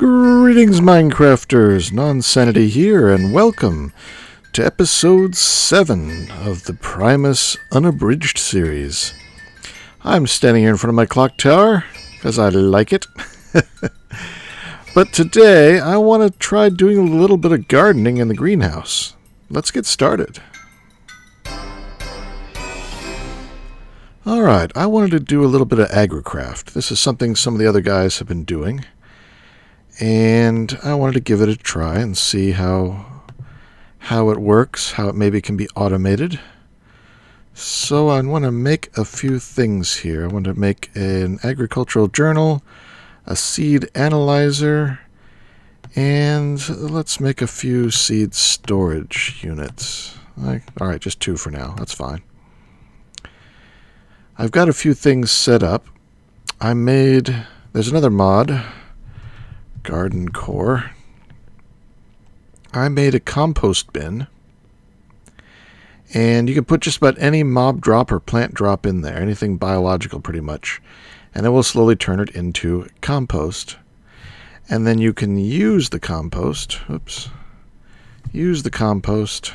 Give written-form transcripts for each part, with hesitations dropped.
Greetings, Minecrafters! Nonsanity here, and welcome to episode 7 of the Primus Unabridged series. I'm standing here in front of my clock tower, because I like it. But today, I want to try doing a little bit of gardening in the greenhouse. Let's get started. Alright, I wanted to do a little bit of Agricraft. This is something some of the other guys have been doing. And I wanted to give it a try and see how it works, how it maybe can be automated. So I want to make a few things here. I want to make an agricultural journal, a seed analyzer, and let's make a few seed storage units. Alright, just 2 for now. That's fine. I've got a few things set up. There's another mod, Garden Core. I made a compost bin, and you can put just about any mob drop or plant drop in there, anything biological pretty much, and it will slowly turn it into compost. And then you can use the compost, use the compost,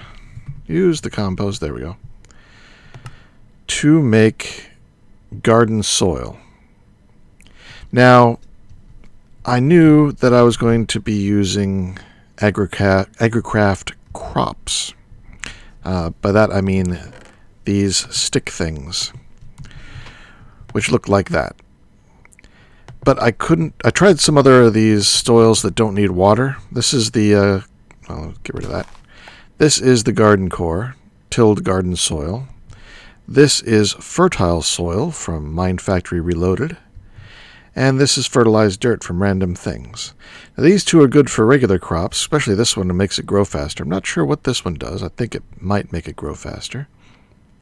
there we go, to make garden soil. Now, I knew that I was going to be using Agricraft crops. By that I mean these stick things, which look like that. But I tried some other of these soils that don't need water. This is the, I'll get rid of that. This is the Garden Core, tilled garden soil. This is fertile soil from Mine Factory Reloaded. And this is fertilized dirt from Random Things. Now, these two are good for regular crops, especially this one that makes it grow faster. I'm not sure what this one does. I think it might make it grow faster.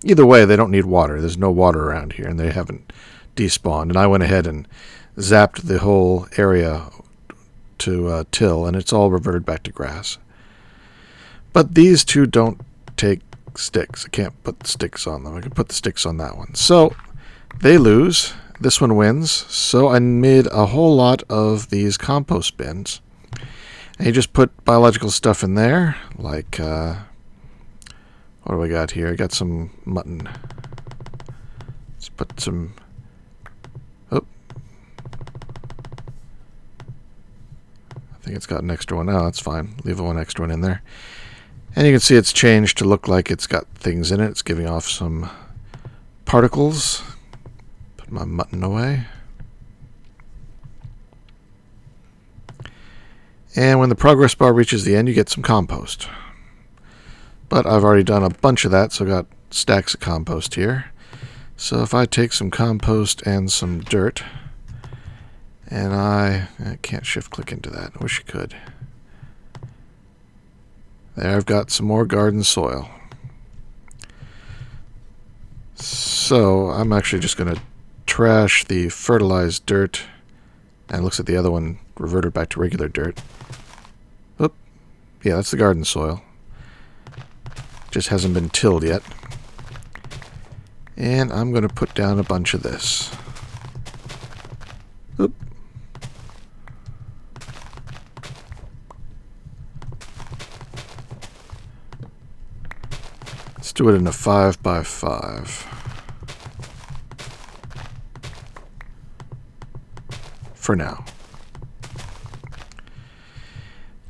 Either way, they don't need water. There's no water around here, and they haven't despawned. And I went ahead and zapped the whole area to till, and it's all reverted back to grass. But these two don't take sticks. I can't put sticks on them. I can put the sticks on that one. So they lose. This one wins. So I made a whole lot of these compost bins. And you just put biological stuff in there, like, what do we got here? I got some mutton. Let's put some, I think it's got an extra one. Oh, that's fine. Leave one extra one in there. And you can see it's changed to look like it's got things in it. It's giving off some particles. Put my mutton away. And when the progress bar reaches the end, you get some compost. But I've already done a bunch of that, so I've got stacks of compost here. So if I take some compost and some dirt, and I can't shift click into that. I wish I could. There, I've got some more garden soil. So I'm actually just going to trash the fertilized dirt, and it looks like the other one reverted back to regular dirt. Oop. Yeah, that's the garden soil. Just hasn't been tilled yet. And I'm going to put down a bunch of this. Oop. Let's do it in a 5x5. For now.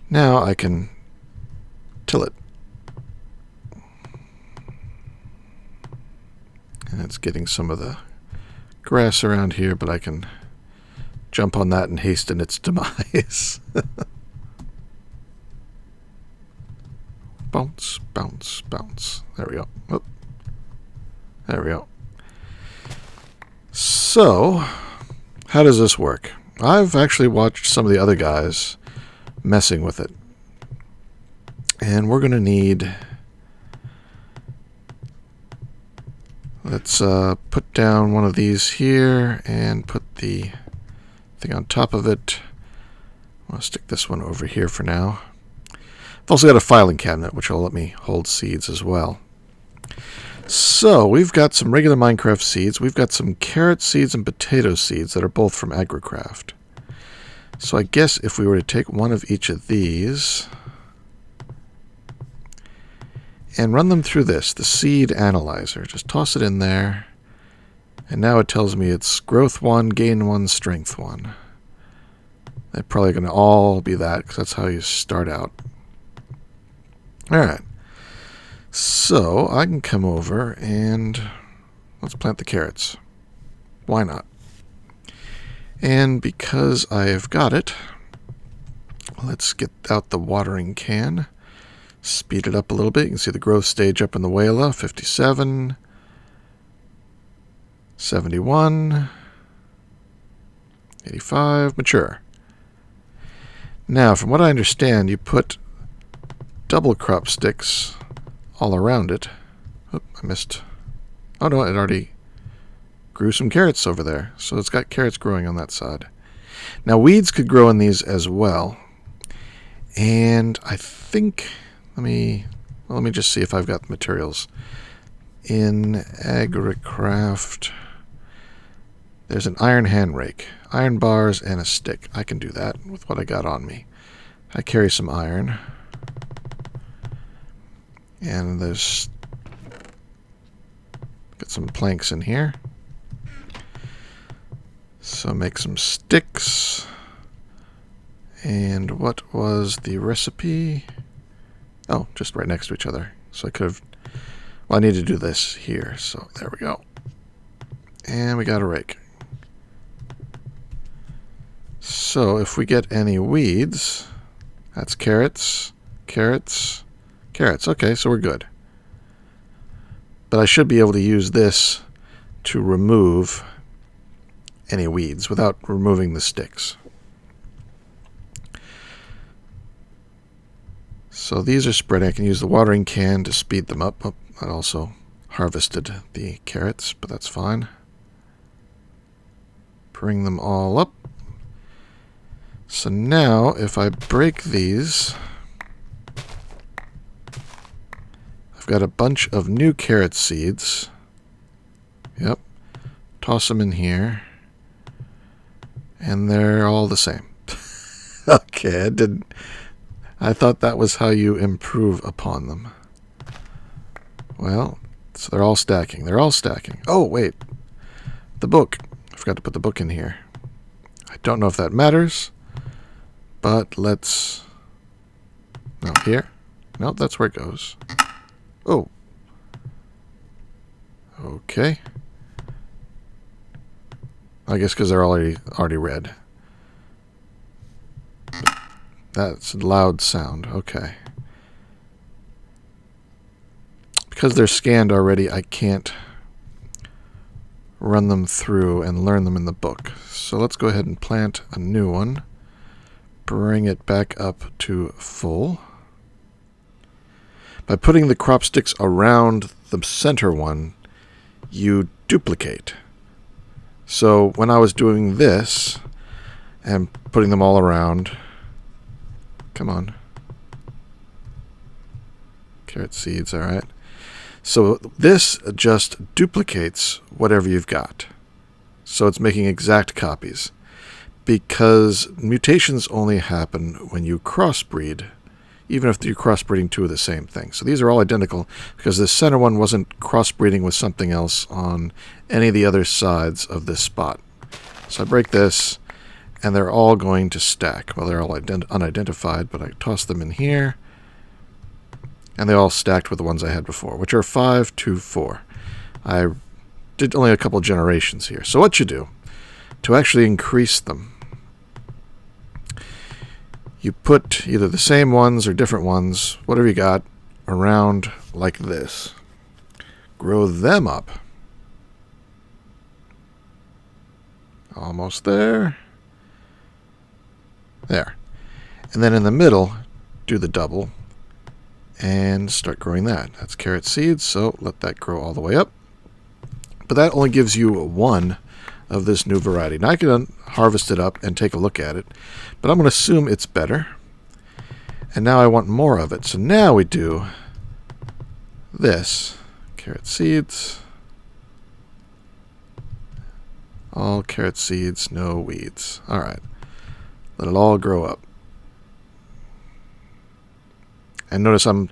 Now I can till it. And it's getting some of the grass around here, but I can jump on that and hasten its demise. Bounce, bounce, bounce. There we go. Oh. There we go. So, how does this work? I've actually watched some of the other guys messing with it. And we're going to need... Let's put down one of these here and put the thing on top of it. I'll stick this one over here for now. I've also got a filing cabinet, which will let me hold seeds as well. So, we've got some regular Minecraft seeds. We've got some carrot seeds and potato seeds that are both from Agricraft. So I guess if we were to take one of each of these and run them through this, the seed analyzer, just toss it in there, and now it tells me it's growth 1, gain 1, strength 1. They're probably going to all be that, because that's how you start out. Alright, so I can come over and let's plant the carrots. Why not? And because I've got it, let's get out the watering can, speed it up a little bit. You can see the growth stage up in the Wayla, 57, 71, 85, mature. Now, from what I understand, you put double crop sticks all around it. Oop, I missed. Oh no, it already grew some carrots over there. So it's got carrots growing on that side. Now, weeds could grow in these as well. And I think, let me just see if I've got the materials. In Agricraft, there's an iron hand rake, iron bars, and a stick. I can do that with what I got on me. I carry some iron. And there's got some planks in here. So make some sticks. And what was the recipe? Oh, just right next to each other. So I could have... Well, I need to do this here. So there we go. And we got a rake. So if we get any weeds, that's carrots, carrots, carrots. Okay, so we're good. But I should be able to use this to remove any weeds without removing the sticks. So these are spreading. I can use the watering can to speed them up. Oh, I also harvested the carrots, but that's fine. Bring them all up. So now, if I break these, I've got a bunch of new carrot seeds. Yep. Toss them in here. And they're all the same. Okay, I thought that was how you improve upon them. Well, so they're all stacking. They're all stacking. Oh, wait. The book. I forgot to put the book in here. I don't know if that matters, but let's... No, here. Nope, that's where it goes. Oh. Okay. I guess because they're already red. That's a loud sound. Okay. Because they're scanned already, I can't run them through and learn them in the book. So let's go ahead and plant a new one. Bring it back up to full. By putting the crop sticks around the center one, you duplicate. So when I was doing this and putting them all around, come on. Carrot seeds, all right. So this just duplicates whatever you've got. So it's making exact copies. Because mutations only happen when you crossbreed, even if you're crossbreeding two of the same thing. So these are all identical because the center one wasn't crossbreeding with something else on any of the other sides of this spot. So I break this, and they're all going to stack. Well, they're all unidentified, but I toss them in here. And they all stacked with the ones I had before, which are 5, 2, 4. I did only a couple generations here. So what you do, to actually increase them, you put either the same ones or different ones, whatever you got, around like this. Grow them up. Almost there. There. And then in the middle, do the double and start growing that. That's carrot seeds, so let that grow all the way up. But that only gives you one of this new variety. Now I can harvest it up and take a look at it, but I'm going to assume it's better. And now I want more of it. So now we do this. Carrot seeds. All carrot seeds, no weeds. All right. Let it all grow up. And notice I'm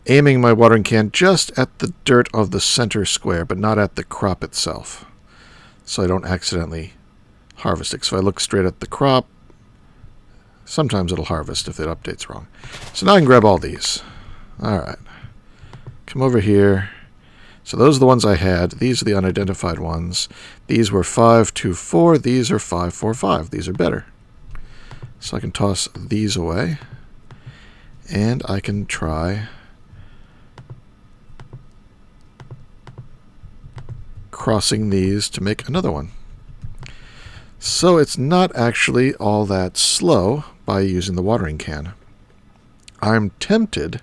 aiming my watering can just at the dirt of the center square, but not at the crop itself, so I don't accidentally harvest it. So if I look straight at the crop, sometimes it'll harvest if it updates wrong. So now I can grab all these. Alright. Come over here. So those are the ones I had. These are the unidentified ones. These were 524. These are 545. These are better. So I can toss these away. And I can try crossing these to make another one. So it's not actually all that slow by using the watering can. I'm tempted,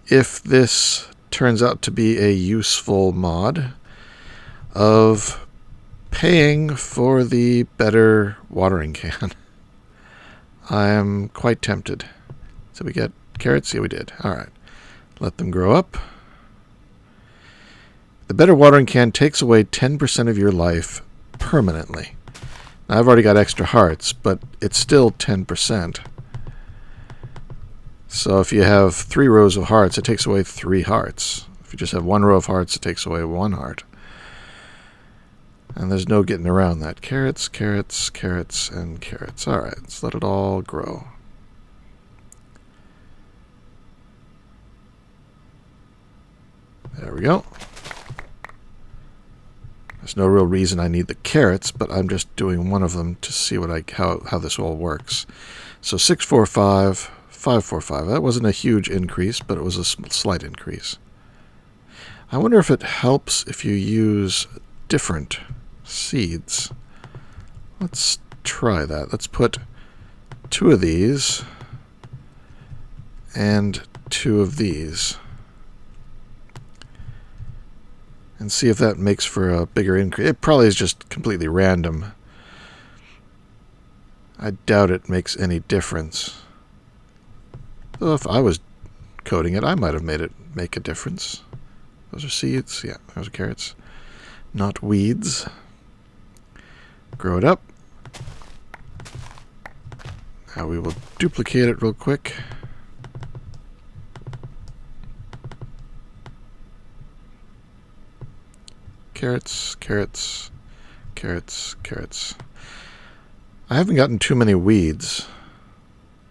if this turns out to be a useful mod, of paying for the better watering can. I am quite tempted. So we get carrots? Yeah, we did. Alright. Let them grow up. The better watering can takes away 10% of your life permanently. Now, I've already got extra hearts, but it's still 10%. So if you have 3 rows of hearts, it takes away 3 hearts. If you just have 1 row of hearts, it takes away 1 heart. And there's no getting around that. Carrots, carrots, carrots, and carrots. Alright, let's let it all grow. There we go. There's no real reason I need the carrots, but I'm just doing one of them to see what how this all works. So 645, 545. That wasn't a huge increase, but it was a slight increase. I wonder if it helps if you use different seeds. Let's try that. Let's put 2 of these and 2 of these. And see if that makes for a bigger increase. It probably is just completely random. I doubt it makes any difference. Though if I was coding it, I might have made it make a difference. Those are seeds. Yeah, those are carrots. Not weeds. Grow it up. Now we will duplicate it real quick. Carrots, carrots, carrots, carrots. I haven't gotten too many weeds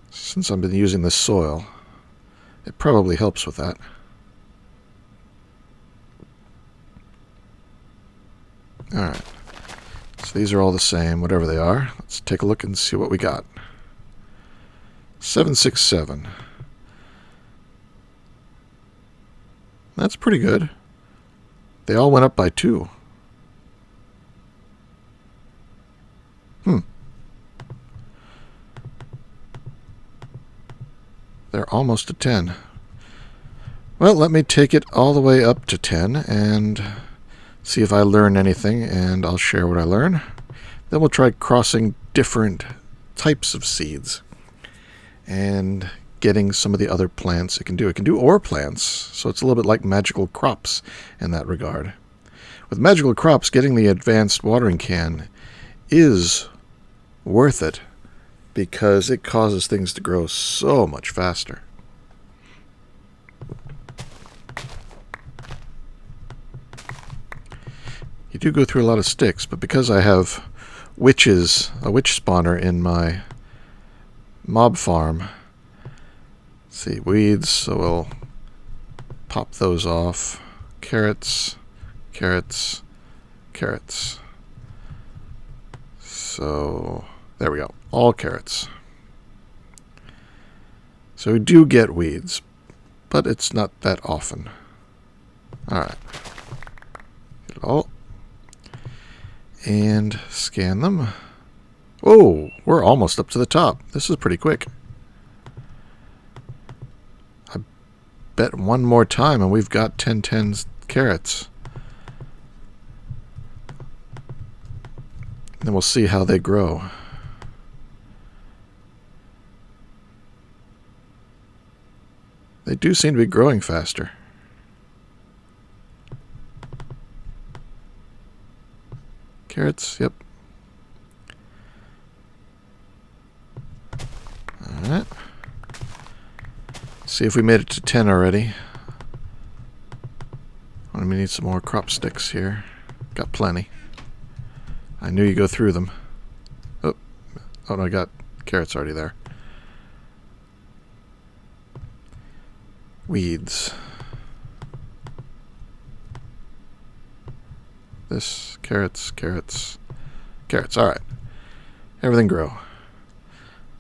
since I've been using this soil. It probably helps with that. Alright. So these are all the same, whatever they are. Let's take a look and see what we got. 767. That's pretty good. They all went up by 2. They're almost at 10. Well, let me take it all the way up to 10 and see if I learn anything, and I'll share what I learn. Then we'll try crossing different types of seeds and getting some of the other plants it can do. It can do ore plants, so it's a little bit like magical crops in that regard. With magical crops, getting the advanced watering can is worth it because it causes things to grow so much faster. You do go through a lot of sticks, but because I have a witch spawner in my mob farm, let's see, weeds, so we'll pop those off. Carrots, carrots, carrots. So there we go, all carrots. So we do get weeds, but it's not that often. Alright. Get it all. And scan them. Oh, we're almost up to the top. This is pretty quick. I bet one more time and we've got 10 carrots. Then we'll see how they grow. They do seem to be growing faster. Carrots, yep. See if we made it to 10 already. We need some more crop sticks here. Got plenty. I knew you go through them. Oh no, I got carrots already there. Weeds. This, carrots, carrots, carrots. Alright. Everything grow.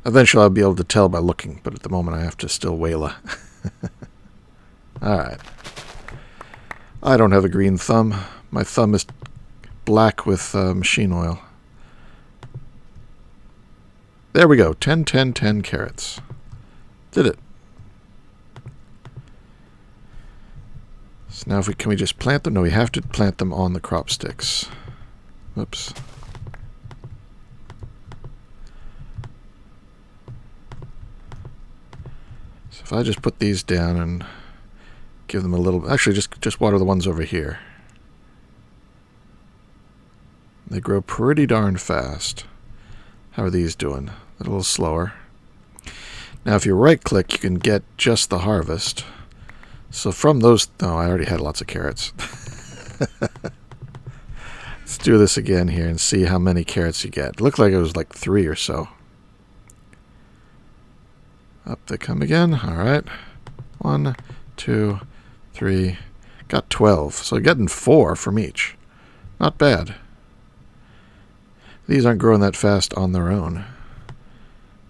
Eventually I'll be able to tell by looking, but at the moment I have to still wayla. Alright. I don't have a green thumb. My thumb is black with machine oil. There we go. 10, 10, 10 carrots. Did it. So now can we just plant them? No, we have to plant them on the crop sticks. Oops. So if I just put these down and give them a little... Actually, just water the ones over here. They grow pretty darn fast. How are these doing? A little slower. Now, if you right-click, you can get just the harvest. So from those... Oh, I already had lots of carrots. Let's do this again here and see how many carrots you get. It looked like it was like 3 or so. Up they come again. All right. 1, 2, 3. Got 12. So getting 4 from each. Not bad. These aren't growing that fast on their own.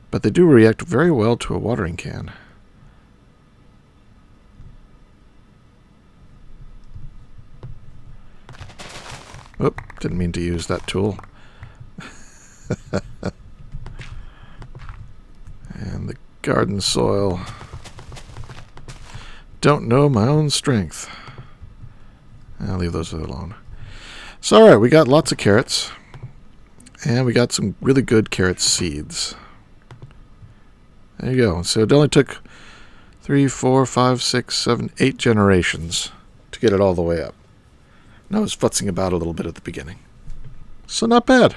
But they do react very well to a watering can. Oop, didn't mean to use that tool. And the garden soil. Don't know my own strength. I'll leave those alone. So, alright, we got lots of carrots. And we got some really good carrot seeds. There you go. So it only took 3, 4, 5, 6, 7, 8 generations to get it all the way up. And I was futzing about a little bit at the beginning. So not bad.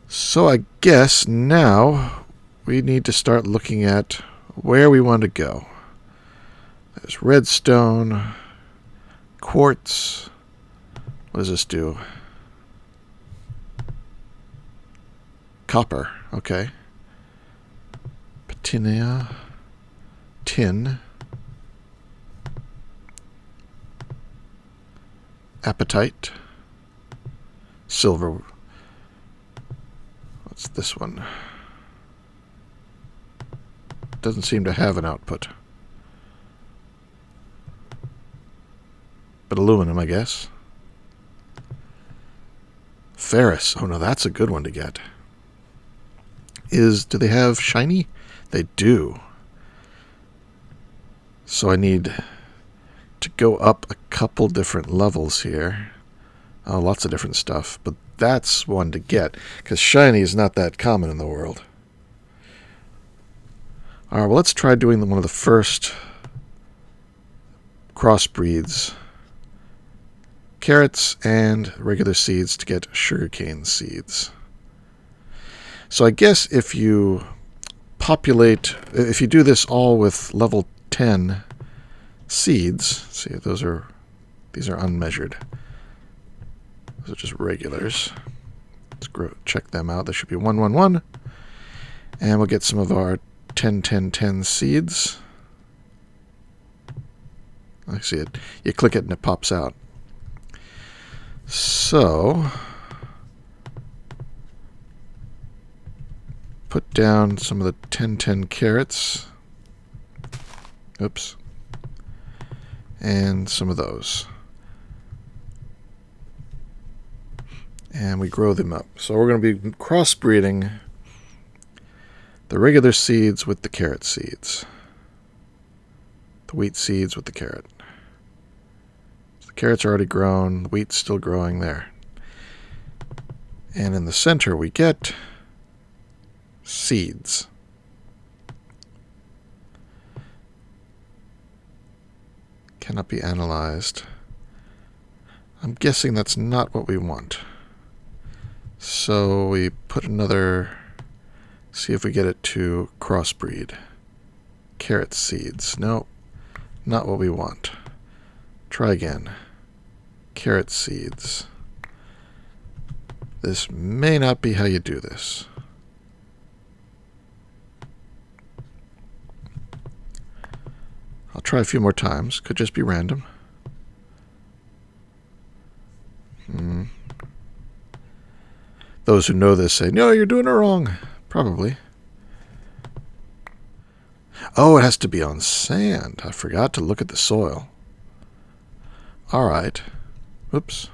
So I guess now we need to start looking at where we want to go. There's redstone, quartz. What does this do? Copper. Okay. Patina. Tin. Apatite. Silver. What's this one? Doesn't seem to have an output. But aluminum, I guess. Ferrous. Oh no, that's a good one to get. Do they have shiny? They do. So I need to go up a couple different levels here. Oh, lots of different stuff. But that's one to get, because shiny is not that common in the world. Alright, well, let's try doing one of the first crossbreeds. Carrots and regular seeds to get sugarcane seeds. So I guess if you do this all with level 10 seeds, see, these are unmeasured. Those are just regulars. Let's check them out. There should be 1, 1, 1. And we'll get some of our 10, 10, 10 seeds. I see it. You click it and it pops out. So, put down some of the 10, 10 carrots. Oops. And some of those. And we grow them up. So we're going to be crossbreeding the regular seeds with the carrot seeds. The wheat seeds with the carrot. So the carrots are already grown. The wheat's still growing there. And in the center we get seeds. Cannot be analyzed. I'm guessing that's not what we want. So we put another See if we get it to crossbreed. Carrot seeds. No, not what we want. Try again. Carrot seeds. This may not be how you do this. I'll try a few more times. Could just be random. Those who know this say, no, you're doing it wrong. Probably. Oh, it has to be on sand. I forgot to look at the soil. Alright. Oops.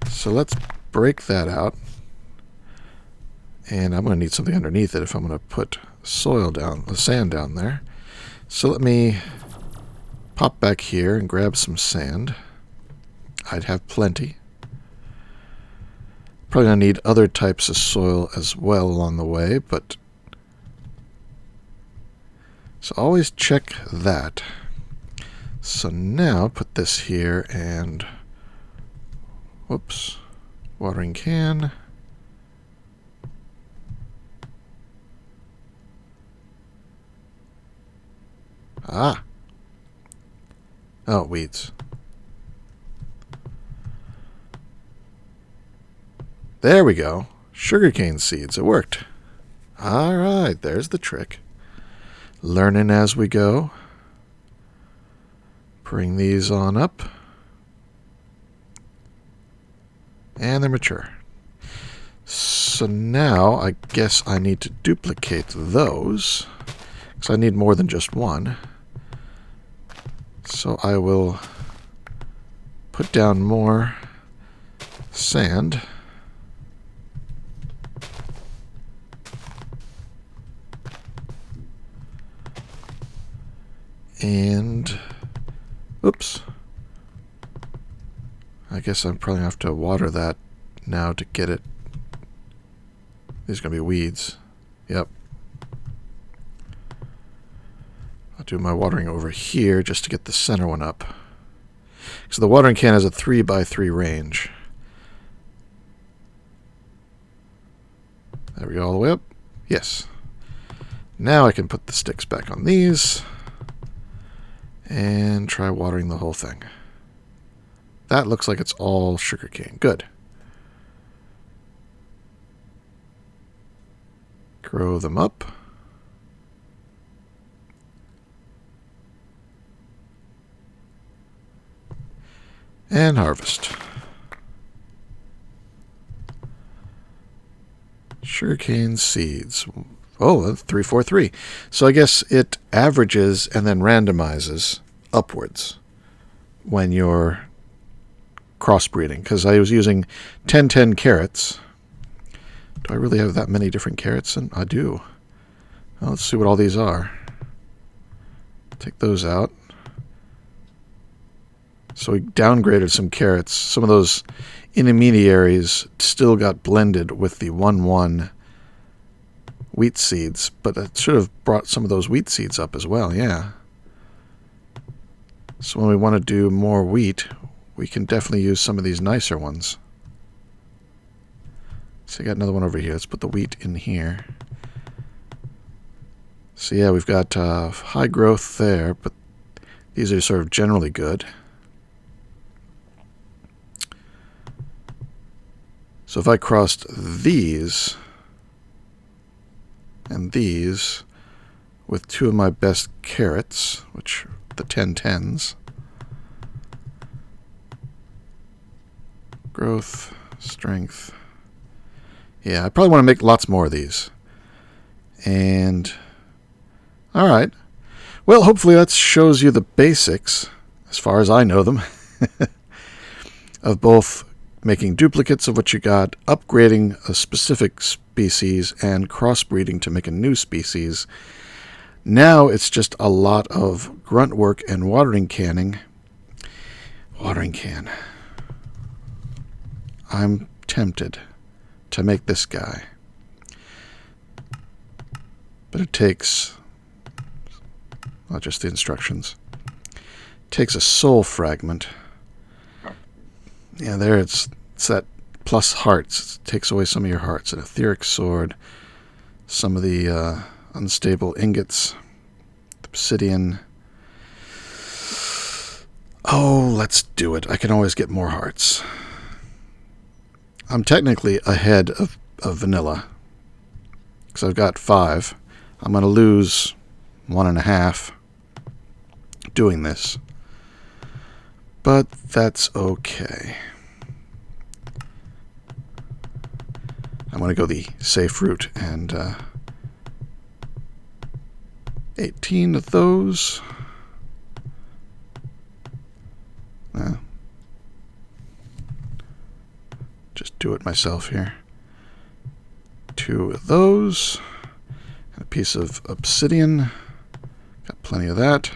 So let's break that out. And I'm going to need something underneath it if I'm going to put soil down, the sand down there. So let me pop back here and grab some sand. I'd have plenty. Probably going to need other types of soil as well along the way, but so always check that. So now put this here and whoops, watering can. Ah. Oh, weeds. There we go. Sugarcane seeds. It worked. All right, there's the trick. Learning as we go. Bring these on up. And they're mature. So now I guess I need to duplicate those, because I need more than just one. So I will put down more sand. And, oops, I guess I'm probably going to have to water that now to get it. These are going to be weeds. Yep. I'll do my watering over here just to get the center one up. So the watering can has a 3x3 range. There we go, all the way up. Yes. Now I can put the sticks back on these. And try watering the whole thing. That looks like it's all sugarcane. Good. Grow them up. And harvest. Sugarcane seeds. Oh, 343. So I guess it averages and then randomizes upwards when you're crossbreeding. Because I was using 10-10 carrots. Do I really have that many different carrots? And I do. Well, let's see what all these are. Take those out. So we downgraded some carrots. Some of those intermediaries still got blended with the 1-1 wheat seeds, but it should have brought some of those wheat seeds up as well, yeah. So when we want to do more wheat, we can definitely use some of these nicer ones. So I got another one over here. Let's put the wheat in here. So yeah, we've got high growth there, but these are sort of generally good. So if I crossed these and these with two of my best carrots, which are the 10-10s. Growth, strength. Yeah, I probably want to make lots more of these. And, alright. Well, hopefully that shows you the basics, as far as I know them, of both making duplicates of what you got, upgrading a specific species, and crossbreeding to make a new species. Now it's just a lot of grunt work and watering canning. Watering can. I'm tempted to make this guy. But it takes, not just the instructions, it takes a soul fragment. Yeah, there it's that plus hearts. It takes away some of your hearts. An etheric sword, some of the unstable ingots, obsidian. Oh, let's do it. I can always get more hearts. I'm technically ahead of vanilla, because I've got 5. I'm going to lose 1.5 doing this, but that's okay. I'm going to go the safe route, and 18 of those. Just do it myself here. 2 of those. And a piece of obsidian. Got plenty of that.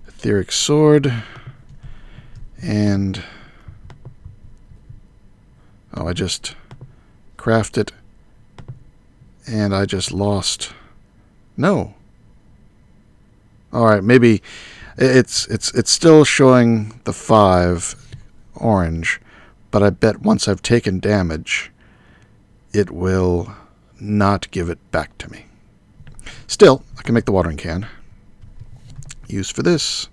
Etheric sword. And... oh, I just crafted. And I just lost. No. Alright, maybe... It's still showing the 5 orange, but I bet once I've taken damage, it will not give it back to me. Still, I can make the watering can. Use for this.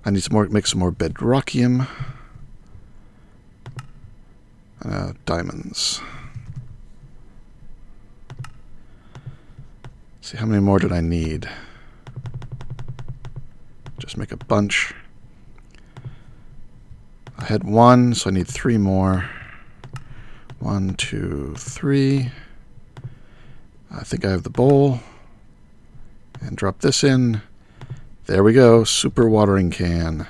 I need to make some more bedrockium. Diamonds. See, how many more did I need? Just make a bunch. I had 1, so I need 3 more. 1, 2, 3. I think I have the bowl. And drop this in. There we go. Super watering can.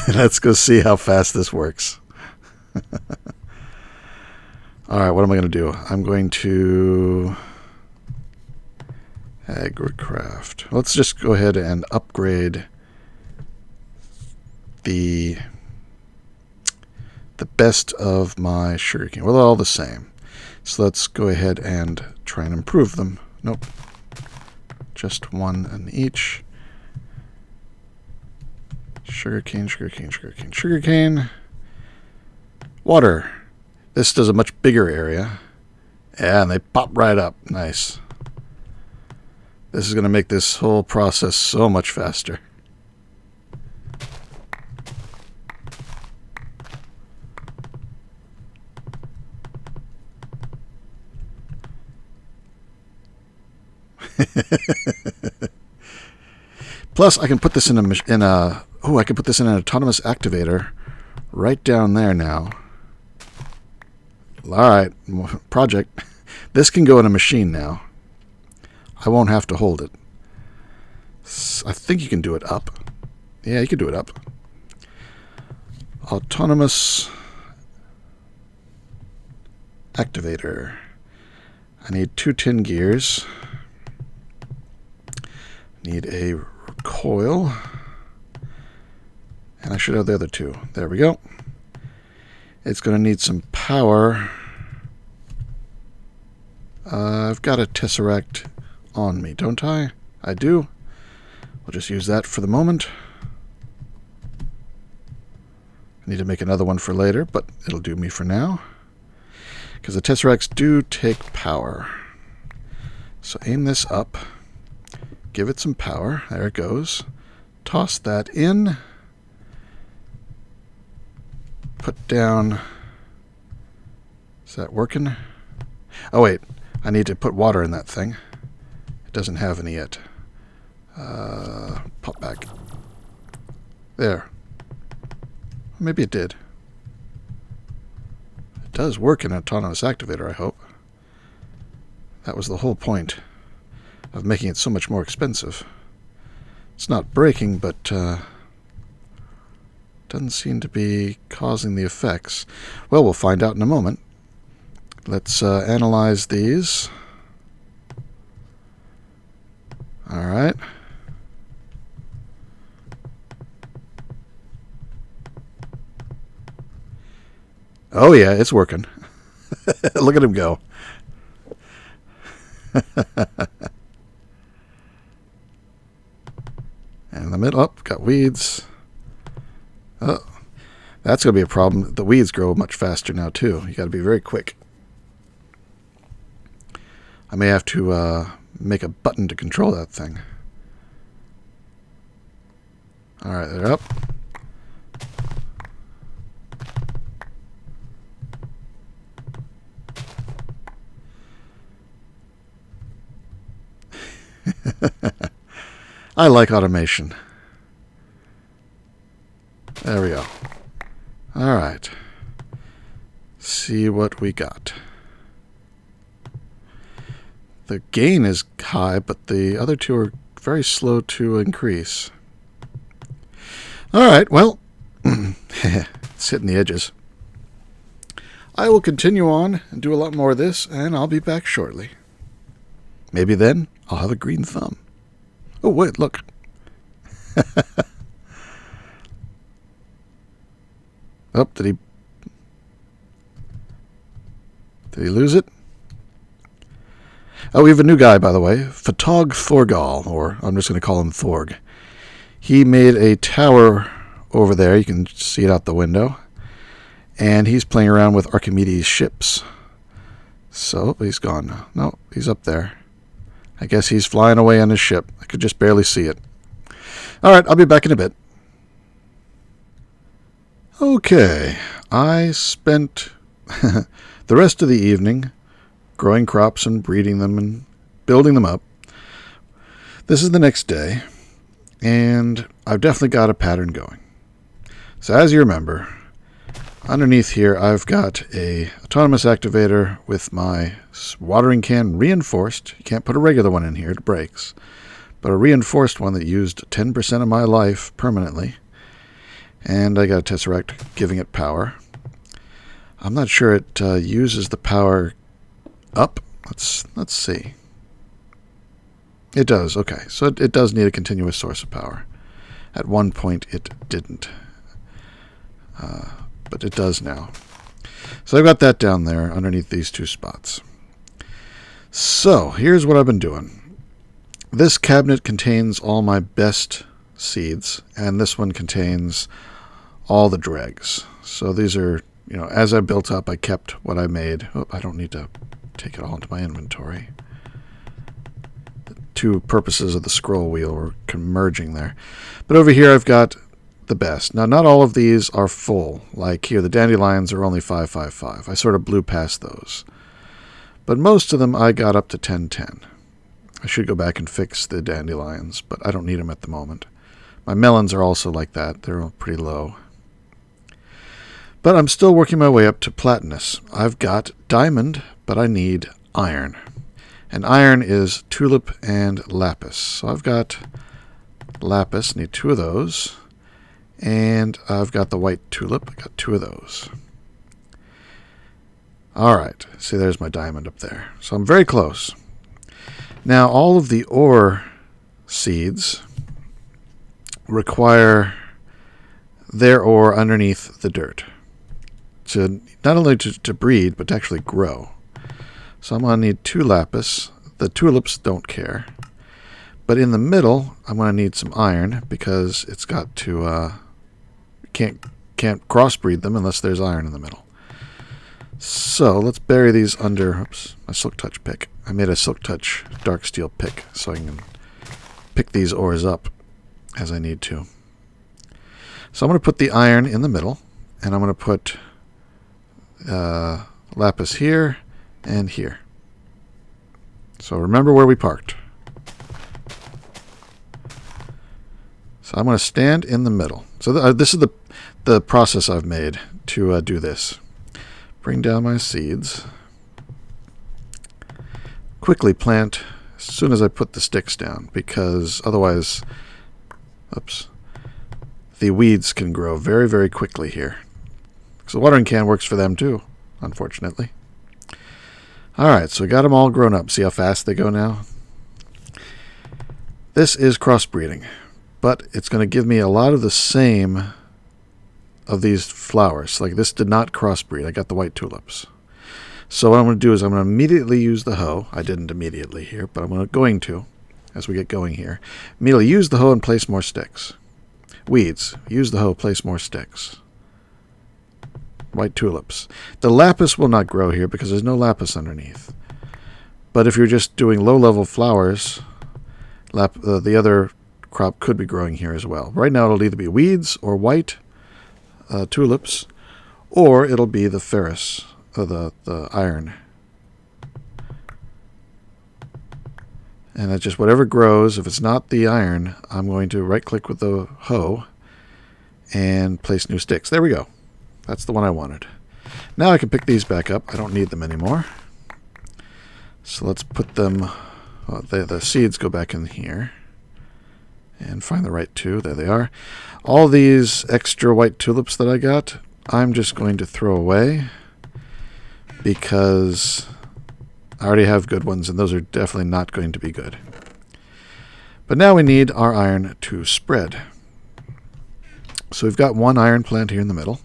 Let's go see how fast this works. Alright, what am I going to do? I'm going to... Agricraft. Let's just go ahead and upgrade the best of my sugarcane. Well, they're all the same. So let's go ahead and try and improve them. Nope. Just 1 in each. Sugarcane, sugarcane, sugarcane, sugarcane. Water. This does a much bigger area. Yeah, and they pop right up. Nice. This is going to make this whole process so much faster. Plus, I can put this in I can put this in an autonomous activator right down there now. All right, project. This can go in a machine now. I won't have to hold it. I think you can do it up. Yeah, you can do it up. Autonomous activator. I need 2 tin gears. Need a coil. And I should have the other 2. There we go. It's going to need some power. I've got a tesseract on me, don't I? I do. We'll just use that for the moment. I need to make another one for later, but it'll do me for now. Because the tesseracts do take power. So aim this up. Give it some power. There it goes. Toss that in. Put down... Is that working? Oh, wait. I need to put water in that thing. It doesn't have any yet. Pop back. There. Maybe it did. It does work in an autonomous activator, I hope. That was the whole point of making it so much more expensive. It's not breaking, but doesn't seem to be causing the effects. Well, we'll find out in a moment. Let's analyze these. All right. Oh yeah, it's working. Look at him go. And in the middle, oh, got weeds. Oh, That's going to be a problem. The weeds grow much faster now, too. You got to be very quick. I may have to make a button to control that thing. All right, they're up. I like automation. There we go. All right. See what we got. The gain is high, but the other two are very slow to increase. All right, well, it's hitting the edges. I will continue on and do a lot more of this, and I'll be back shortly. Maybe then I'll have a green thumb. Oh, wait, look. Oh, did he lose it? Oh, we have a new guy, by the way. Photog Thorgal, or I'm just going to call him Thorg. He made a tower over there. You can see it out the window. And he's playing around with Archimedes ships. So, he's gone now. No, he's up there. I guess he's flying away on his ship. I could just barely see it. All right, I'll be back in a bit. Okay, I spent the rest of the evening growing crops and breeding them and building them up. This is the next day, and I've definitely got a pattern going. So as you remember, underneath here I've got a autonomous activator with my watering can reinforced. You can't put a regular one in here, it breaks. But a reinforced one that used 10% of my life permanently. And I got a Tesseract giving it power. I'm not sure it uses the power up. Let's see. It does, okay. So it does need a continuous source of power. At one point it didn't. But it does now. So I've got that down there underneath these two spots. So here's what I've been doing. This cabinet contains all my best seeds, and this one contains all the dregs. So these are, as I built up, I kept what I made. Oh, I don't need to take it all into my inventory. The two purposes of the scroll wheel were converging there. But over here I've got the best. Now, not all of these are full. Like here, the dandelions are only 555. I sort of blew past those. But most of them I got up to 1010. I should go back and fix the dandelions, but I don't need them at the moment. My melons are also like that. They're pretty low. But I'm still working my way up to platinus. I've got diamond, but I need iron. And iron is tulip and lapis. So I've got lapis, need 2 of those. And I've got the white tulip, I got 2 of those. Alright, see there's my diamond up there. So I'm very close. Now all of the ore seeds require their ore underneath the dirt. To not only to breed, but to actually grow. So I'm going to need 2 lapis. The tulips don't care. But in the middle, I'm going to need some iron because it's got to... can't crossbreed them unless there's iron in the middle. So let's bury these under... Oops, my Silk Touch pick. I made a Silk Touch dark steel pick so I can pick these ores up as I need to. So I'm going to put the iron in the middle, and I'm going to put lapis here and here. So remember where we parked. So I'm going to stand in the middle. So this is the process I've made to do this. Bring down my seeds. Quickly plant as soon as I put the sticks down, because otherwise, oops, the weeds can grow very, very quickly here. So the watering can works for them too, unfortunately. Alright, so we got them all grown up. See how fast they go now? This is crossbreeding, but it's going to give me a lot of the same of these flowers. Like this did not crossbreed. I got the white tulips. So what I'm going to do is I'm going to immediately use the hoe. I didn't immediately here, but I'm going to, as we get going here, immediately use the hoe and place more sticks. Weeds, use the hoe, place more sticks. white tulips. The lapis will not grow here because there's no lapis underneath. But if you're just doing low-level flowers, the other crop could be growing here as well. Right now it'll either be weeds or white tulips, or it'll be the ferrous, the iron. And it's just whatever grows. If it's not the iron, I'm going to right-click with the hoe and place new sticks. There we go. That's the one I wanted. Now I can pick these back up. I don't need them anymore. So let's put them... the seeds go back in here. And find the right two. There they are. All these extra white tulips that I got, I'm just going to throw away because I already have good ones, and those are definitely not going to be good. But now we need our iron to spread. So we've got one iron plant here in the middle.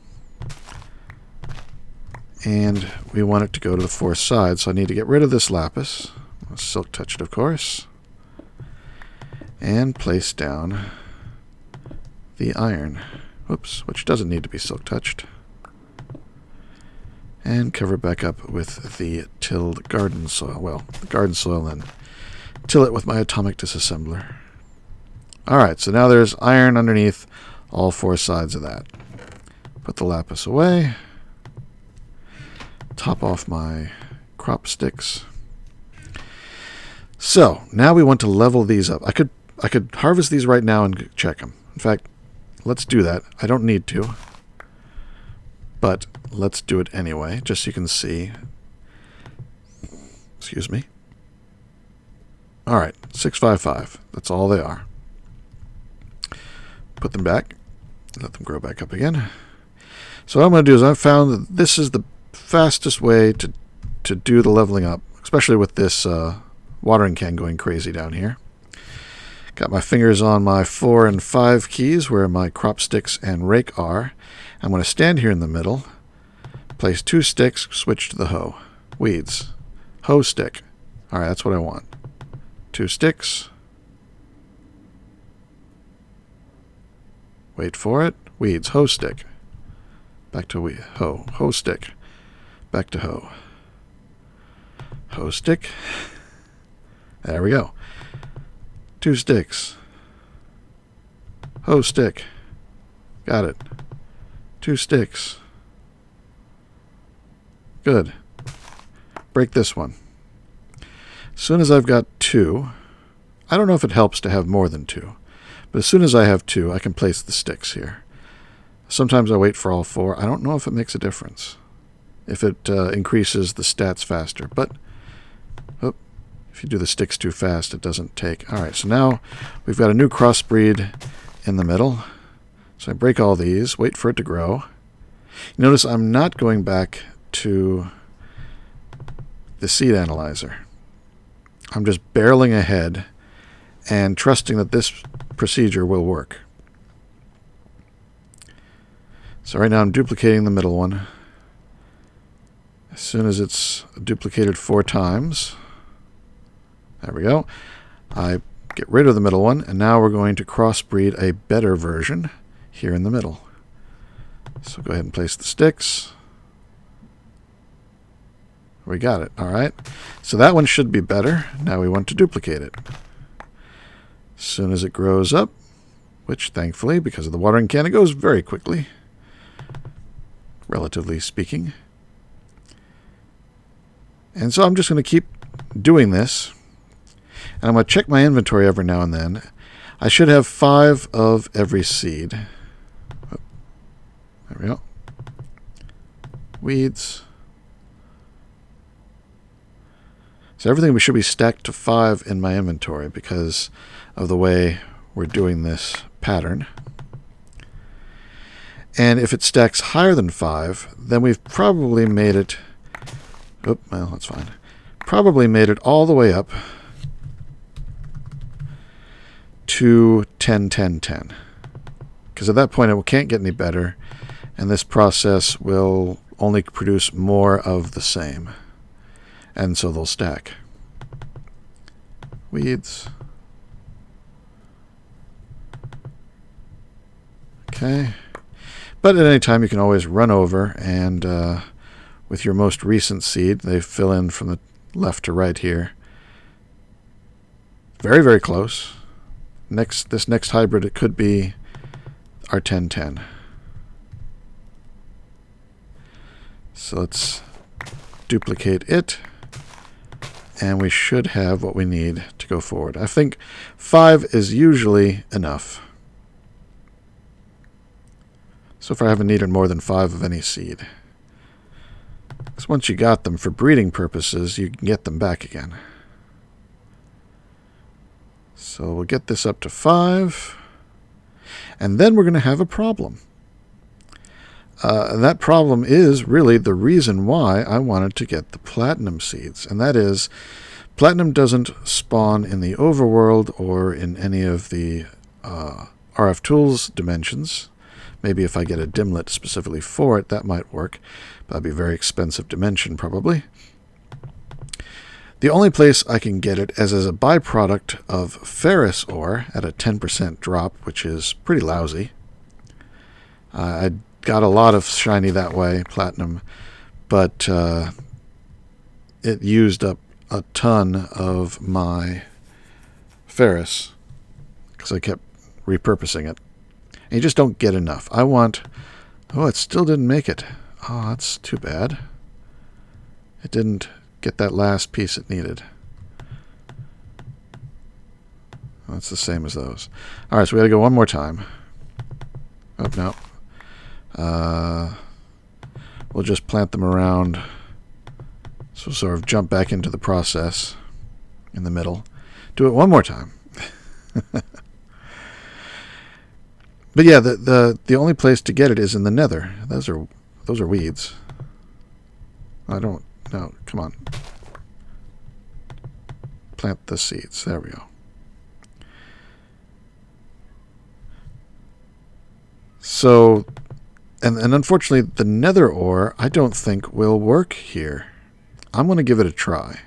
And we want it to go to the four sides, so I need to get rid of this lapis. I'll silk touch it, of course. And place down the iron. Oops, which doesn't need to be silk touched. And cover it back up with the tilled garden soil. Well, the garden soil, and till it with my atomic disassembler. Alright, so now there's iron underneath all four sides of that. Put the lapis away. Top off my crop sticks. So, now we want to level these up. I could harvest these right now and check them. In fact, let's do that. I don't need to. But let's do it anyway, just so you can see. Excuse me. Alright, 655. That's all they are. Put them back. Let them grow back up again. So what I'm going to do is I've found that this is the fastest way to do the leveling up, especially with this watering can going crazy down here. Got my fingers on my 4 and 5 keys where my crop sticks and rake are. I'm going to stand here in the middle, place 2 sticks, switch to the hoe. Weeds. Hoe stick. Alright, that's what I want. 2 sticks. Wait for it. Weeds. Hoe stick. Back to hoe. Hoe stick. Back to hoe. Hoe stick. There we go. 2 sticks. Hoe stick. Got it. 2 sticks. Good. Break this one. As soon as I've got 2, I don't know if it helps to have more than 2, but as soon as I have 2, I can place the sticks here. Sometimes I wait for all 4. I don't know if it makes a difference, if it increases the stats faster, but if you do the sticks too fast, it doesn't take. Alright, so now we've got a new crossbreed in the middle. So I break all these, wait for it to grow. You notice I'm not going back to the seed analyzer. I'm just barreling ahead and trusting that this procedure will work. So right now I'm duplicating the middle one. As soon as it's duplicated 4 times, there we go, I get rid of the middle one, and now we're going to crossbreed a better version here in the middle. So go ahead and place the sticks. We got it. Alright. So that one should be better. Now we want to duplicate it. As soon as it grows up, which thankfully, because of the watering can, it goes very quickly, relatively speaking. And so I'm just going to keep doing this. And I'm going to check my inventory every now and then. I should have 5 of every seed. There we go. Weeds. So everything should be stacked to 5 in my inventory because of the way we're doing this pattern. And if it stacks higher than 5, then we've probably made it... Oh, well, that's fine. Probably made it all the way up to 10, 10, 10. Because at that point it can't get any better, and this process will only produce more of the same. And so they'll stack. Weeds. Okay. But at any time, you can always run over and with your most recent seed, they fill in from the left to right here. Very, very close. This next hybrid, it could be our 1010. So let's duplicate it, and we should have what we need to go forward. I think 5 is usually enough. So far I haven't needed more than 5 of any seed. Because once you got them for breeding purposes, you can get them back again. So we'll get this up to 5. And then we're going to have a problem. And that problem is really the reason why I wanted to get the platinum seeds. And that is, platinum doesn't spawn in the overworld or in any of the RFTools dimensions. Maybe if I get a dimlet specifically for it, that might work. That'd be a very expensive dimension, probably. The only place I can get it is as a byproduct of ferrous ore at a 10% drop, which is pretty lousy. I got a lot of shiny that way, platinum, but it used up a ton of my ferrous because I kept repurposing it. And you just don't get enough. I want... Oh, it still didn't make it. Oh, that's too bad. It didn't get that last piece it needed. That's the same as those. Alright, so we gotta go one more time. Oh, no. We'll just plant them around. So we'll sort of jump back into the process in the middle. Do it one more time. But yeah, the only place to get it is in the nether. Those are weeds. No, come on. Plant the seeds. There we go. So, and unfortunately, the nether ore, I don't think will work here. I'm going to give it a try.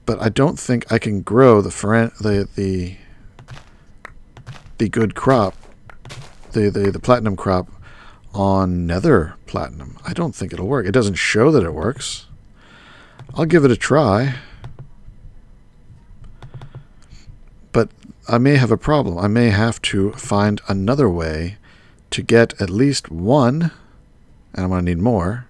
But I don't think I can grow the good crop, the platinum crop on nether platinum. I don't think it'll work. It doesn't show that it works. I'll give it a try. But I may have a problem. I may have to find another way to get at least one, and I'm going to need more.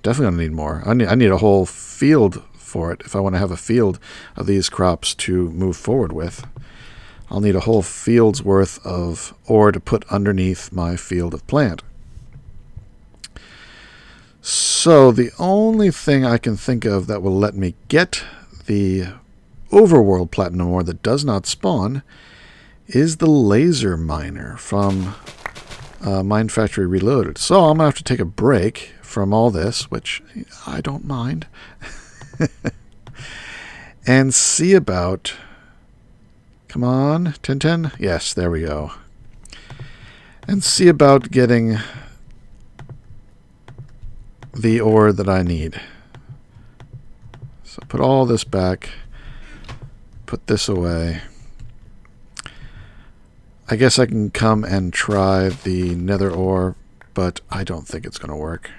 Definitely going to need more. I need a whole field for it if I want to have a field of these crops to move forward with. I'll need a whole field's worth of ore to put underneath my field of plant. So the only thing I can think of that will let me get the overworld platinum ore that does not spawn is the laser miner from Mine Factory Reloaded. So I'm going to have to take a break from all this, which I don't mind, and see about... Come on, 1010? Yes, there we go. And see about getting the ore that I need. So put all this back. Put this away. I guess I can come and try the nether ore, but I don't think it's going to work.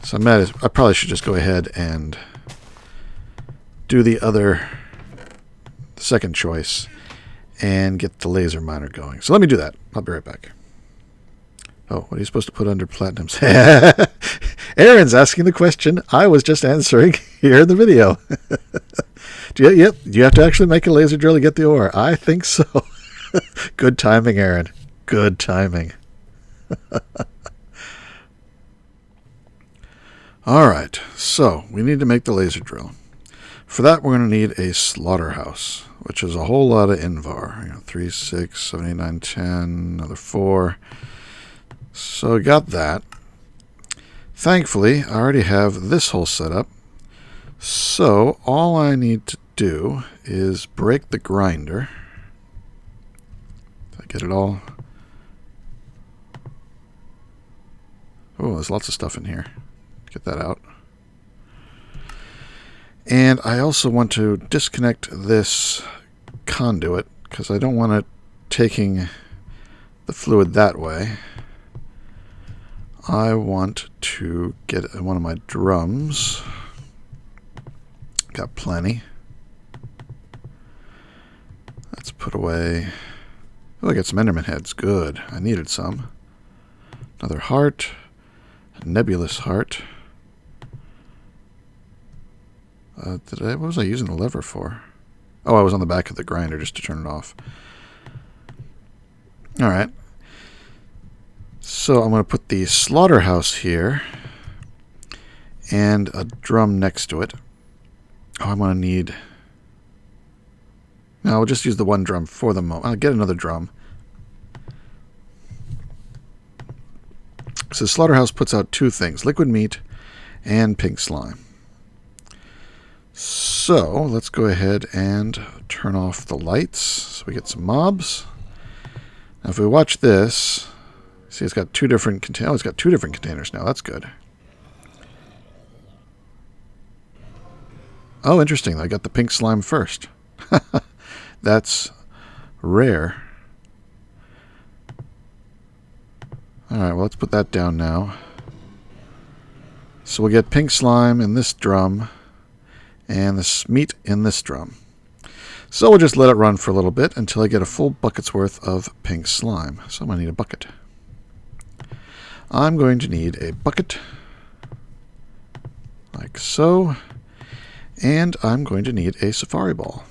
So I probably should just go ahead and do the second choice and get the laser miner going. So let me do that. I'll be right back. Oh, what are you supposed to put under platinums? Aaron's asking the question I was just answering here in the video. Do you have to actually make a laser drill to get the ore? I think so. Good timing, Aaron. Good timing. All right, so we need to make the laser drill. For that, we're going to need a slaughterhouse, which is a whole lot of invar. 3, 6, 7, 8, 9, 10, another 4. So got that. Thankfully, I already have this whole setup. So all I need to do is break the grinder. Did I get it all? Oh, there's lots of stuff in here. Get that out. And I also want to disconnect this conduit because I don't want it taking the fluid that way. I want to get one of my drums. Got plenty. Let's put away... Oh, I got some Enderman heads. Good. I needed some. Another heart. A nebulous heart. What was I using the lever for? Oh, I was on the back of the grinder just to turn it off. Alright. So I'm going to put the slaughterhouse here. And a drum next to it. Oh, I'm going to need... No, we'll just use the one drum for the moment. I'll get another drum. So the slaughterhouse puts out two things. Liquid meat and pink slime. So let's go ahead and turn off the lights so we get some mobs. Now if we watch this, see it's got two different containers. Oh, it's got two different containers now. That's good. Oh, interesting. I got the pink slime first. That's rare. Alright, well let's put that down now. So we'll get pink slime in this drum. And this meat in this drum. So we'll just let it run for a little bit until I get a full bucket's worth of pink slime. So I'm going to need a bucket. I'm going to need a bucket. Like so. And I'm going to need a safari ball.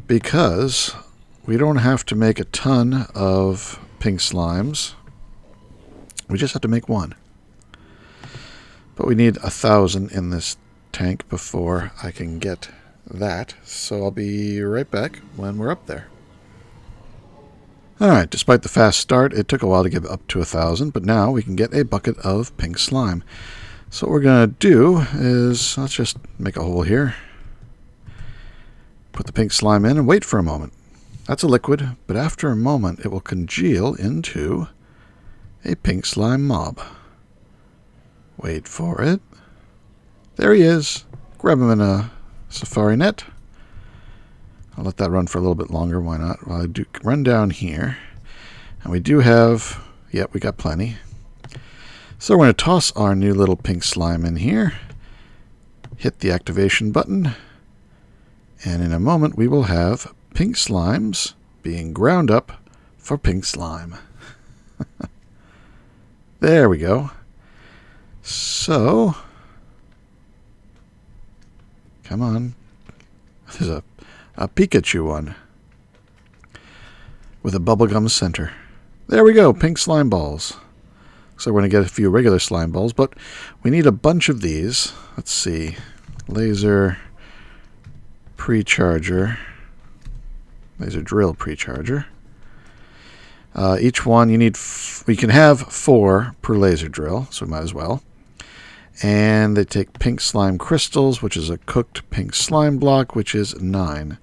Because we don't have to make a ton of pink slimes. We just have to make one. But we need 1,000 in this tank before I can get that. So I'll be right back when we're up there. Alright, despite the fast start, it took a while to get up to 1,000, but now we can get a bucket of pink slime. So what we're going to do is, let's just make a hole here. Put the pink slime in and wait for a moment. That's a liquid, but after a moment it will congeal into a pink slime mob. Wait for it. There he is. Grab him in a safari net. I'll let that run for a little bit longer. Why not? Well, I do run down here. And we do have... Yep, we got plenty. So we're going to toss our new little pink slime in here. Hit the activation button. And in a moment we will have pink slimes being ground up for pink slime. There we go. So... Come on. There's a Pikachu one. With a bubblegum center. There we go, pink slime balls. So we're going to get a few regular slime balls, but we need a bunch of these. Let's see. Laser pre-charger. Laser drill pre-charger. Each one, you need... we can have 4 per laser drill, so we might as well. And they take pink slime crystals, which is a cooked pink slime block, which is 9.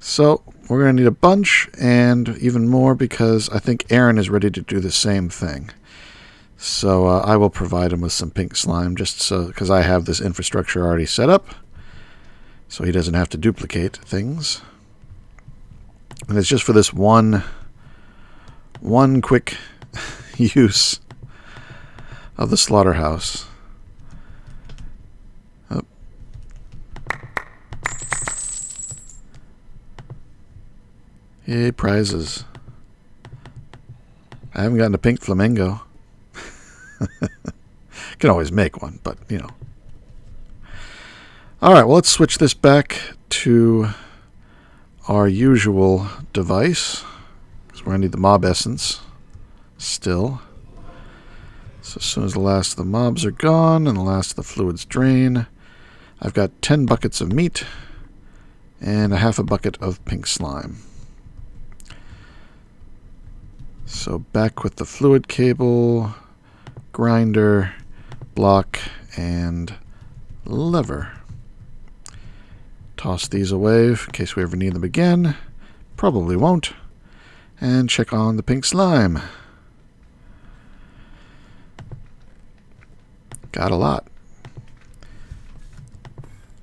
So we're going to need a bunch and even more because I think Aaron is ready to do the same thing. So I will provide him with some pink slime just so because I have this infrastructure already set up. So he doesn't have to duplicate things. And it's just for this one quick use of the slaughterhouse. Oh. Yay, prizes. I haven't gotten a pink flamingo. Can always make one, but, you know. Alright, well, let's switch this back to our usual device. Because we're going to need the mob essence still. So as soon as the last of the mobs are gone and the last of the fluids drain, I've got 10 buckets of meat and a half a bucket of pink slime. So back with the fluid cable, grinder, block, and lever. Toss these away in case we ever need them again. Probably won't. And check on the pink slime. Got a lot.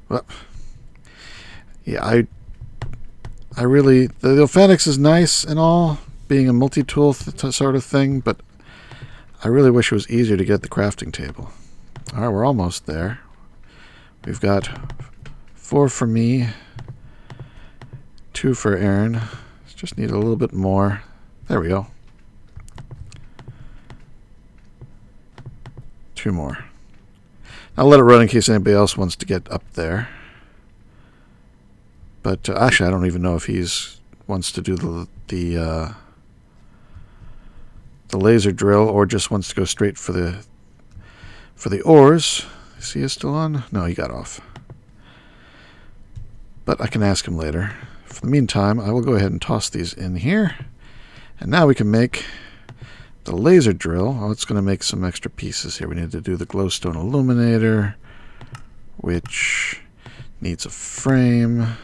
Well, yeah, the Ophanix is nice and all, being a multi-tool sort of thing, but I really wish it was easier to get the crafting table. Alright, we're almost there. We've got 4 for me, 2 for Aaron. Just need a little bit more. There we go. 2 more. I'll let it run in case anybody else wants to get up there. But actually, I don't even know if he's wants to do the laser drill or just wants to go straight for the ores. Is he still on? No, he got off. But I can ask him later. For the meantime, I will go ahead and toss these in here. And now we can make the laser drill. Oh, it's going to make some extra pieces here. We need to do the glowstone illuminator, which needs a frame.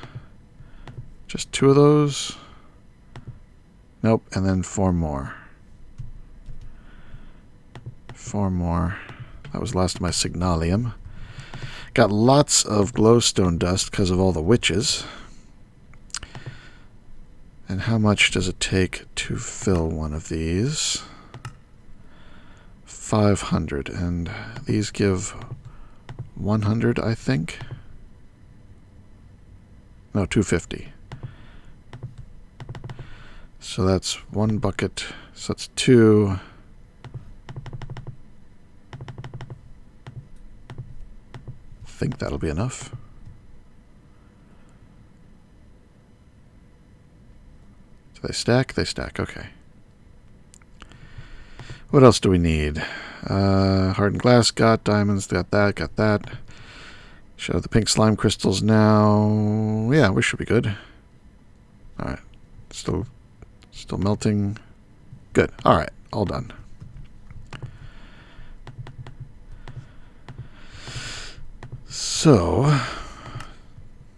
Just 2 of those. Nope, and then 4 more. 4 more. That was last of my signalium. Got lots of glowstone dust because of all the witches. And how much does it take to fill one of these? 500, and these give 100, I think. No, 250. So that's 1 bucket. So that's 2. I think that'll be enough. Do they stack? They stack, okay. What else do we need? Hardened glass, got diamonds, got that. Show the pink slime crystals now. Yeah, we should be good. Alright. Still melting. Good. Alright, all done. So,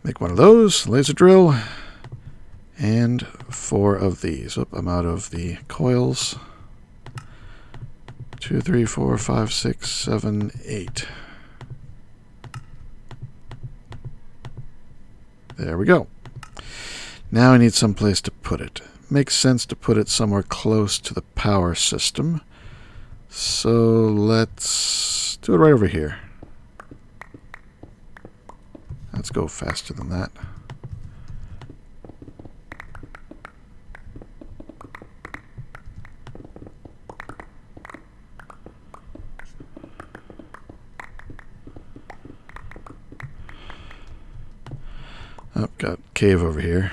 make 1 of those, laser drill, and 4 of these. Oop, I'm out of the coils. 2, 3, 4, 5, 6, 7, 8. There we go. Now I need some place to put it. Makes sense to put it somewhere close to the power system. So let's do it right over here. Let's go faster than that. Oh, got cave over here.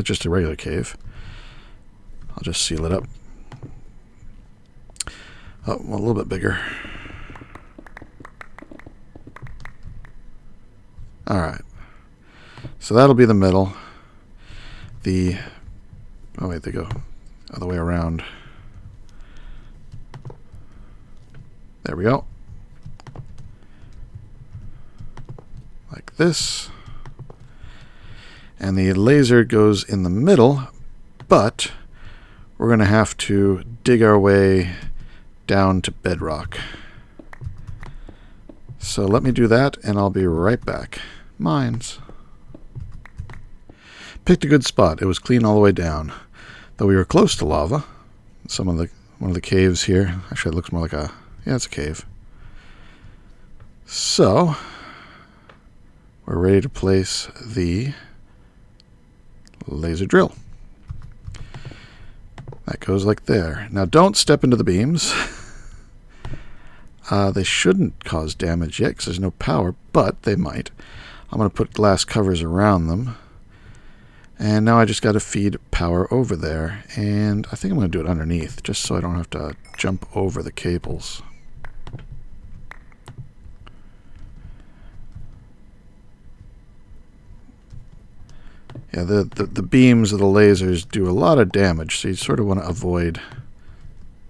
Just a regular cave. I'll just seal it up. Oh, well, a little bit bigger. Alright. So that'll be the middle. Oh wait, they go other way around. There we go. Like this. And the laser goes in the middle, but we're going to have to dig our way down to bedrock. So let me do that, and I'll be right back. Mines. Picked a good spot. It was clean all the way down. Though we were close to lava. One of the caves here. Actually, it looks more like yeah, it's a cave. So, we're ready to place the laser drill. That goes like there. Now don't step into the beams. They shouldn't cause damage yet because there's no power, but they might. I'm going to put glass covers around them. And now I just got to feed power over there. And I think I'm going to do it underneath just so I don't have to jump over the cables. Yeah, the beams of the lasers do a lot of damage, so you sort of want to avoid.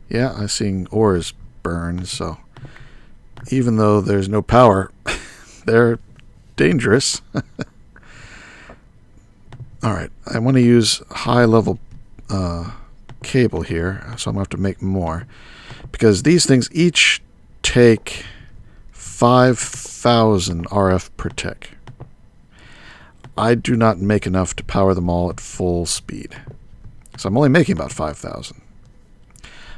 Yeah, I'm seeing ores burn, so even though there's no power, they're dangerous. Alright, I want to use high-level cable here, so I'm going to have to make more. Because these things each take 5,000 RF per tick. I do not make enough to power them all at full speed. So I'm only making about 5,000.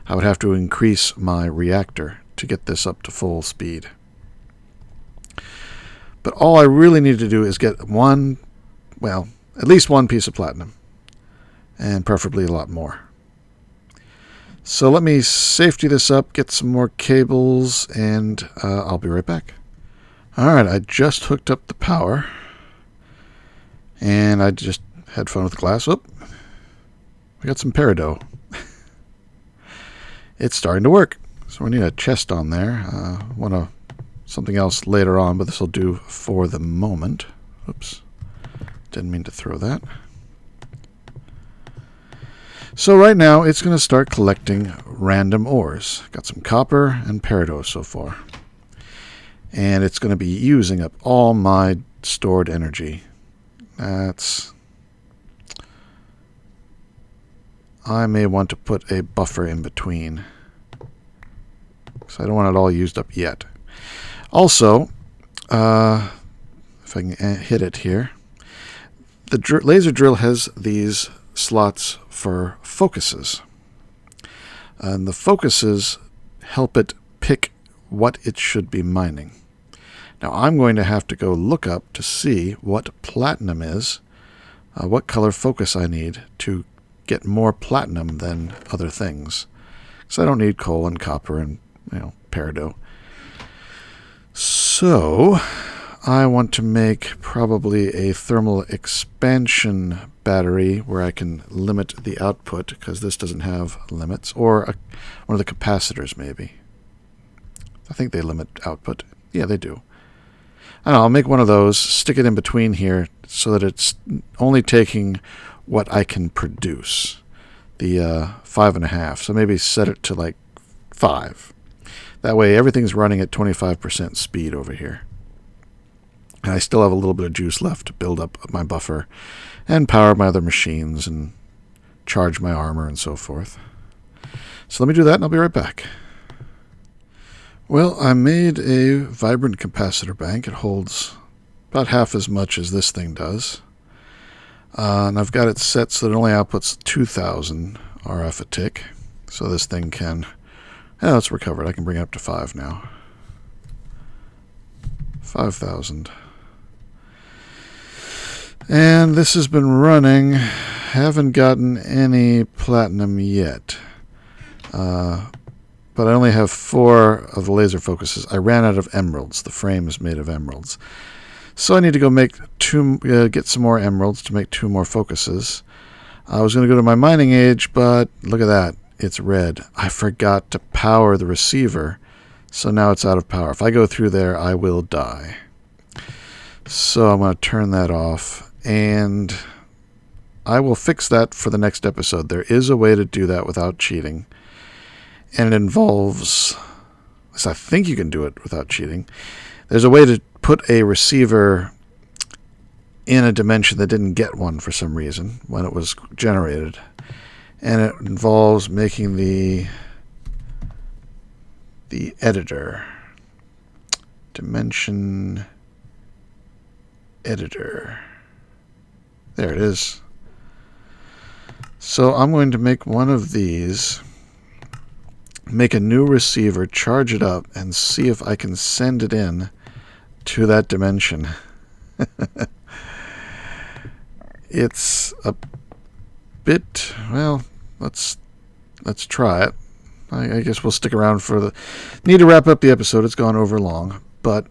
I would have to increase my reactor to get this up to full speed. But all I really need to do is get one, well, at least one piece of platinum. And preferably a lot more. So let me safety this up, get some more cables, and I'll be right back. Alright, I just hooked up the power. And I just had fun with the glass. Oop. We got some peridot. It's starting to work. So we need a chest on there. Want something else later on, but this will do for the moment. Oops. Didn't mean to throw that. So right now, it's going to start collecting random ores. Got some copper and peridot so far. And it's going to be using up all my stored energy. I may want to put a buffer in between. So I don't want it all used up yet. Also, if I can hit it here, the laser drill has these slots for focuses. And the focuses help it pick what it should be mining. Now I'm going to have to go look up to see what platinum is, what color focus I need to get more platinum than other things. Because I don't need coal and copper and peridot. So I want to make probably a thermal expansion battery where I can limit the output, because this doesn't have limits, or one of the capacitors maybe. I think they limit output. Yeah, they do. I don't know, I'll make one of those, stick it in between here so that it's only taking what I can produce. The 5.5. So maybe set it to like 5. That way everything's running at 25% speed over here. And I still have a little bit of juice left to build up my buffer and power my other machines and charge my armor and so forth. So let me do that and I'll be right back. Well, I made a vibrant capacitor bank. It holds about half as much as this thing does. And I've got it set so that it only outputs 2,000 RF a tick. So this thing can... Yeah, it's recovered. I can bring it up to 5 now. 5,000. And this has been running. Haven't gotten any platinum yet. But I only have 4 of the laser focuses. I ran out of emeralds. The frame is made of emeralds. So I need to go make get some more emeralds to make 2 more focuses. I was going to go to my mining age, but look at that. It's red. I forgot to power the receiver, so now it's out of power. If I go through there, I will die. So I'm going to turn that off, and I will fix that for the next episode. There is a way to do that without cheating, and it involves... I think you can do it without cheating. There's a way to put a receiver in a dimension that didn't get one for some reason when it was generated. And it involves making the editor. Dimension editor. There it is. So I'm going to make one of these, make a new receiver, charge it up, and see if I can send it in to that dimension. It's a bit, well, let's try it. I guess we'll stick around for the... Need to wrap up the episode. It's gone over long. But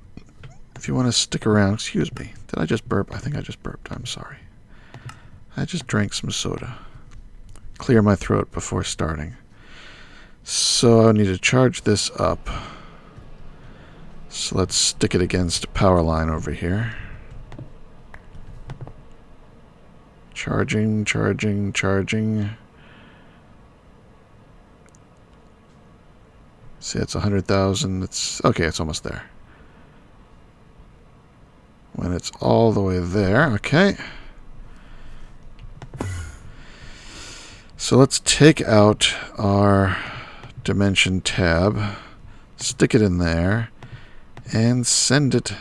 if you want to stick around... Excuse me. Did I just burp? I think I just burped. I'm sorry. I just drank some soda. Clear my throat before starting. So I need to charge this up. So let's stick it against a power line over here. Charging, charging, charging. See, it's 100,000. It's okay, it's almost there. When it's all the way there, okay. So let's take out our dimension tab, stick it in there, and send it.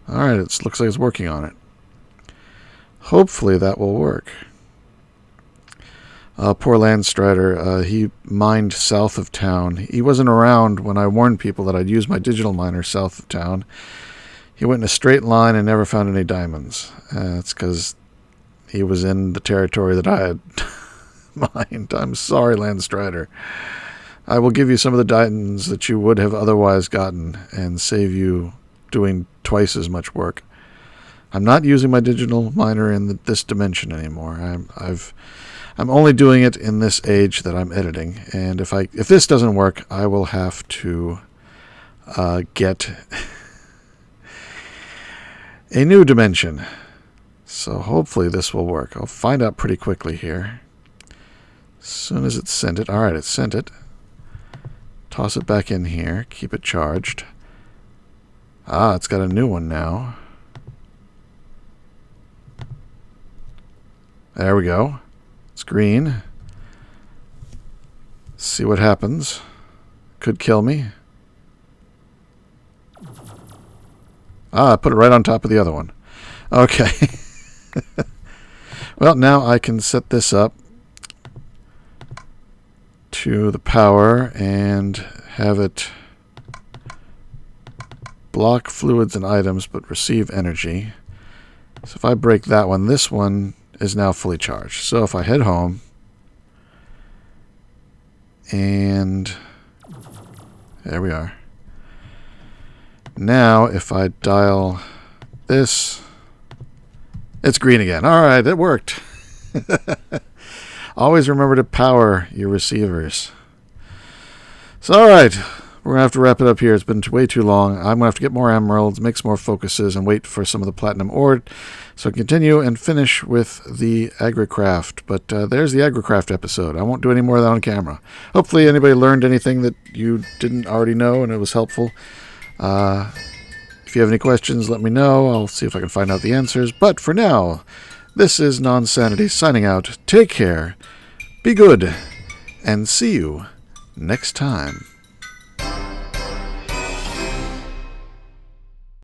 Alright, it looks like it's working on it. Hopefully that will work. Poor Landstrider, he mined south of town. He wasn't around when I warned people that I'd use my digital miner south of town. He went in a straight line and never found any diamonds. That's because he was in the territory that I had mined. I'm sorry, Landstrider. I will give you some of the diamonds that you would have otherwise gotten and save you doing twice as much work. I'm not using my digital miner in this dimension anymore. I'm only doing it in this age that I'm editing, and if this doesn't work, I will have to get a new dimension. So hopefully this will work. I'll find out pretty quickly here. As soon as it's sent it. Alright, it sent it. Toss it back in here. Keep it charged. Ah, it's got a new one now. There we go. It's green. See what happens. Could kill me. Ah, I put it right on top of the other one. Okay. Well, now I can set this up to the power and have it block fluids and items but receive energy. So if I break that one, this one is now fully charged. So if I head home and there we are. Now if I dial this, it's green again. Alright, it worked. Always remember to power your receivers. So alright, we're going to have to wrap it up here. It's been way too long. I'm going to have to get more emeralds, make some more focuses, and wait for some of the platinum ore. So continue and finish with the Agricraft. But there's the Agricraft episode. I won't do any more of that on camera. Hopefully anybody learned anything that you didn't already know and it was helpful. If you have any questions, let me know. I'll see if I can find out the answers. But for now, this is Nonsanity signing out. Take care, be good, and see you next time.